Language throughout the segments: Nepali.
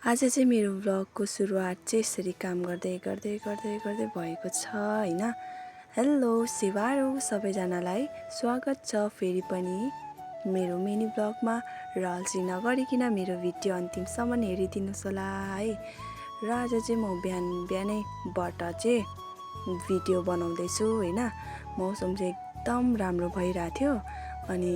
आज चाहिँ मेरो भ्लगको सुरुवात चाहिँ यसरी काम गर्दै भएको छ हैन। हेलो सिवारो सबैजनालाई स्वागत छ फेरि पनि मेरो मिनी भ्लगमा र अल्छी नगरिकन मेरो भिडियो अन्तिमसम्म हेरिदिनुस् होला है। र आज चाहिँ म बिहानैबाट चाहिँ भिडियो बनाउँदैछु हैन। मौसम चाहिँ एकदम राम्रो भइरहेको थियो अनि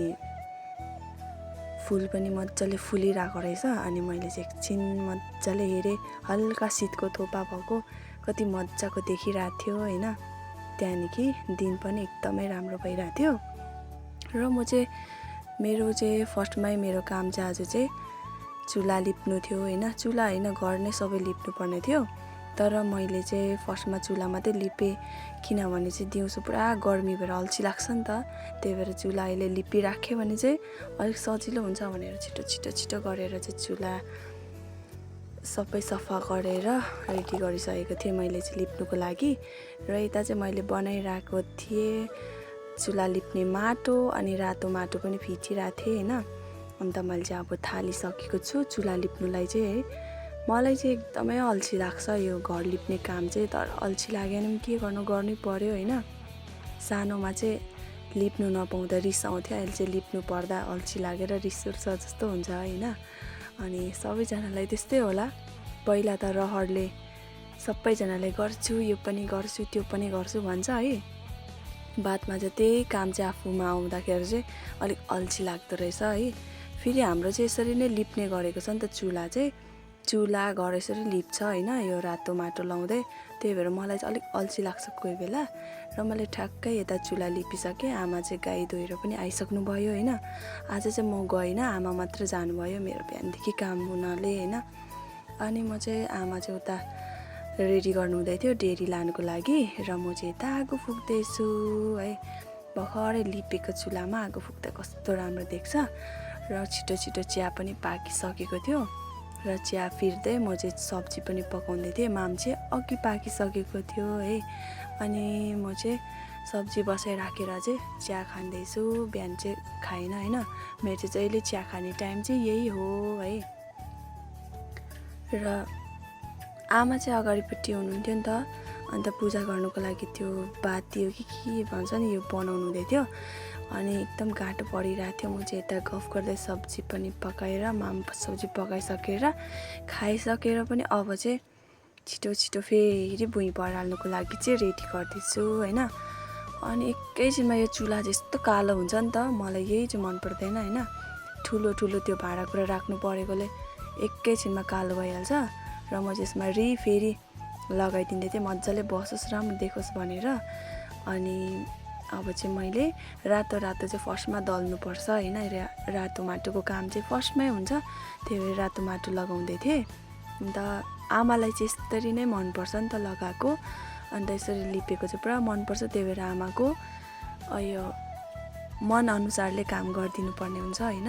फुल पनि मजाले फुलिरहेको रहेछ अनि मैले चाहिँ एकछिन मजाले हेरेँ, हल्का शीतको थोपा भएको कति मजाको देखिरहेको थियो हैन। त्यहाँदेखि दिन पनि एकदमै राम्रो भइरहेको थियो र म चाहिँ मेरो फर्स्टमै मेरो काम चाहिँ आज चाहिँ चुला लिप्नु थियो हैन। चुला हैन, घर नै सबै लिप्नु पर्ने थियो, तर मैले चाहिँ फर्स्टमा चुला मात्रै लिपेँ किनभने चाहिँ दिउँसो पुरा गर्मी भएर अल्छी लाग्छ नि त। त्यही भएर चुला अहिले लिपिराख्यो भने चाहिँ अलिक सजिलो हुन्छ भनेर छिटो गरेर चाहिँ चुला सबै सफा गरेर रेडी गरिसकेको थिएँ मैले चाहिँ लिप्नुको लागि। र यता चाहिँ मैले बनाइरहेको थिएँ चुला लिप्ने माटो अनि रातो माटो पनि फिटिरहेको थिएँ हैन। अन्त मैले चाहिँ अब थालिसकेको छु चुला लिप्नुलाई चाहिँ है। मलाई चाहिँ एकदमै अल्छी लाग्छ यो घर लिप्ने काम चाहिँ, तर अल्छी लागेन पनि के गर्नै पर्यो हैन। सानोमा चाहिँ लिप्नु नपाउँदा रिस आउँथ्यो, अहिले चाहिँ लिप्नु पर्दा अल्छी लागेर रिस उठ्छ जस्तो हुन्छ हैन। अनि सबैजनालाई त्यस्तै होला। पहिला त रहरले सबैजनाले गर्छु यो पनि गर्छु त्यो पनि गर्छु भन्छ है, बादमा चाहिँ त्यही काम चाहिँ आफूमा आउँदाखेरि चाहिँ अलिक अल्छी लाग्दो रहेछ है। फेरि हाम्रो चाहिँ यसरी नै लिप्ने गरेको छ नि त चुला घर यसरी लिप्छ हैन, यो रातो माटो लाउँदै। त्यही भएर मलाई चाहिँ अलिक अल्छी लाग्छ कोही बेला। र मैले ठ्याक्कै यता चुला लिपिसकेँ, आमा चाहिँ गाई धोएर पनि आइसक्नु भयो हैन। आज चाहिँ म गइनँ, आमा मात्र जानुभयो मेरो बिहानदेखि काम हुनाले हैन। अनि म चाहिँ आमा चाहिँ उता रेडी गर्नु हुँदै थियो डेरी लानुको लागि र म चाहिँ यता आगो फुक्दैछु है। भर्खरै लिपेको चुलामा आगो फुक्दा कस्तो राम्रो देख्छ। र छिटो चिया पनि पाकिसकेको थियो र चिया फिर्दै म चाहिँ सब्जी पनि पकाउँदै थिएँ। माम चाहिँ अघि पाकिसकेको थियो है। अनि म चाहिँ सब्जी बसाइराखेर चाहिँ चिया खाँदैछु। बिहान चाहिँ खाइनँ हैन, मेरो चाहिँ जहिले चिया खाने टाइम चाहिँ यही हो है। र आमा चाहिँ अगाडिपट्टि हुनुहुन्थ्यो नि त, अन्त पूजा गर्नुको लागि त्यो बाती हो कि के भन्छ नि यो बनाउनु हुँदै थियो। अनि एकदम गाह्रो परिरहेको थियो। म चाहिँ यता गफ गर्दै सब्जी पनि पकाएर माम सब्जी पकाइसकेर खाइसकेर पनि अब चाहिँ छिटो फेरि भुइँ पराल्नुको लागि चाहिँ रेडी गर्दैछु हैन। अनि एकैछिनमा यो चुला जस्तो कालो हुन्छ नि त, मलाई यही चाहिँ मन पर्दैन हैन। ठुलो त्यो भाँडाकुँडा राख्नु परेकोले एकैछिनमा कालो भइहाल्छ। र म त्यसमा फेरि लगाइदिँदै थिएँ मजाले बसोस् राम्रो देखोस् भनेर। अनि अब चाहिँ मैले रातो चाहिँ फर्स्टमा दल्नुपर्छ हैन। रातो माटोको काम चाहिँ फर्स्टमै हुन्छ, त्यही भएर रातो माटो लगाउँदै थिएँ। अन्त आमालाई चाहिँ यस्तरी नै मनपर्छ नि त लगाएको, अन्त यसरी लिपेको चाहिँ पुरा मनपर्छ। त्यही भएर आमाको यो मनअनुसारले काम गरिदिनु पर्ने हुन्छ हैन।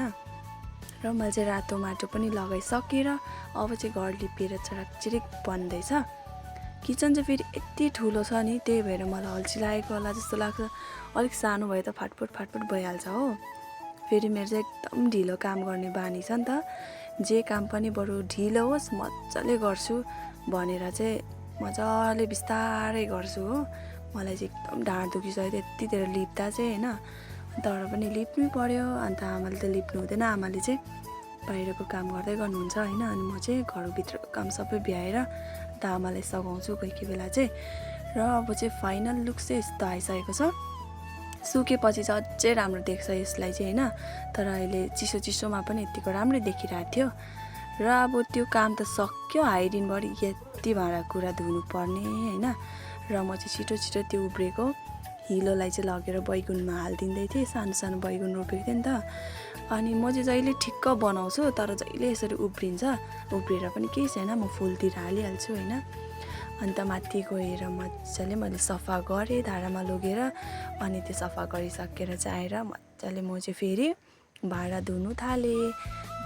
र मैले चाहिँ रातो माटो पनि लगाइसकेर अब चाहिँ घर लिपेर चराकचिरिक बन्दैछ। किचन चाहिँ फेरि यति ठुलो छ नि, त्यही भएर मलाई अल्छी लागेको होला जस्तो लाग्छ। अलिक सानो भए त फाटफुट भइहाल्छ हो। फेरि मेरो चाहिँ एकदम ढिलो काम गर्ने बानी छ नि त, जे काम पनि बरु ढिलो होस् मजाले गर्छु भनेर चाहिँ मजाले बिस्तारै गर्छु हो। मलाई चाहिँ एकदम ढाड दुखिसक्यो त्यतितिर लिप्दा चाहिँ हैन, तर पनि लिप्नै पर्यो। अन्त आमाले त लिप्नु हुँदैन, आमाले चाहिँ बाहिरको काम गर्नुहुन्छ हैन। अनि म चाहिँ घरभित्रको काम सबै भ्याएर अन्त आमालाई सघाउँछु कोही बेला चाहिँ। र अब चाहिँ फाइनल लुक चाहिँ यस्तो आइसकेको छ। सुकेपछि चाहिँ अझै राम्रो देख्छ यसलाई चाहिँ हैन, तर अहिले चिसोमा पनि यतिको राम्रो देखिरहेको थियो। र अब त्यो काम त सक्यो, हाइडिनभरि यति भाँडाकुँडा धुनु पर्ने हैन। र म चाहिँ छिटो त्यो उब्रेको हिलोलाई चाहिँ लगेर बैगुनमा हालिदिँदै थिएँ। सानो बैगुन रोपेको थिएँ नि त। अनि म चाहिँ जहिले ठिक्क बनाउँछु, तर जहिले यसरी उब्रिएर पनि केही छैन, म फुलतिर हालिहाल्छु हैन। अन्त माथि गएर मजाले मैले सफा गरेँ धारामा लगेर। अनि त्यो सफा गरिसकेर चाहिँ आएर मजाले म चाहिँ फेरि भाँडा धुनु थालेँ।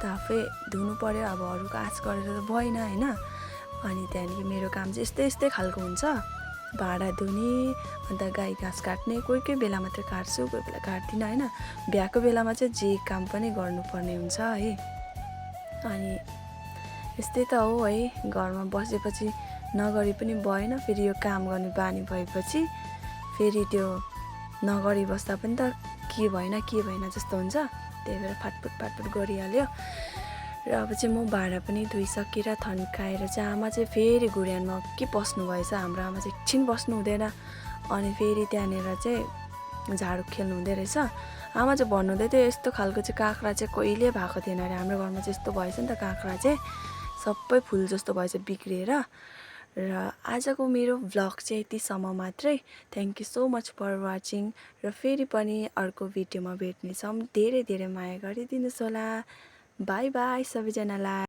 त आफै धुनु पर्यो, अब अरूको आँच गरेर त भएन हैन। अनि त्यहाँदेखि मेरो काम चाहिँ यस्तै खालको हुन्छ, भाँडा धुने अन्त गाई घाँस काट्ने। कोही बेला मात्रै काट्छु, कोही बेला काट्दिनँ हैन। बिहाको बेलामा चाहिँ जे काम पनि गर्नुपर्ने हुन्छ है। अनि यस्तै त हो है, घरमा बसेपछि नगरी पनि भएन, फेरि यो काम गर्ने बानी भएपछि फेरि त्यो नगरी बस्दा पनि त के भएन जस्तो हुन्छ। त्यही भएर फाटफुट गरिहाल्यो। र अब चाहिँ म भाँडा पनि धोइसकेर थन्काएर चाहिँ आमा चाहिँ फेरि घुर्यानमा के पस्नु भएछ। हाम्रो आमा चाहिँ एकछिन बस्नु हुँदैन, अनि फेरि त्यहाँनिर चाहिँ झाडु खेल्नु हुँदै रहेछ। आमा चाहिँ भन्नुहुँदै थियो यस्तो खालको चाहिँ काँक्रा चाहिँ कहिले भएको थिएन अरे, हाम्रो घरमा चाहिँ यस्तो भएछ नि त, काँक्रा चाहिँ सबै फुल जस्तो भएछ बिग्रिएर। र आजको मेरो भ्लग चाहिँ यतिसम्म मात्रै। Thank you so much for watching. र फेरि पनि अर्को भिडियोमा भेट्नेछौँ। धेरै धेरै माया गरिदिनुहोस् होला। बाई बाई सबैजनालाई।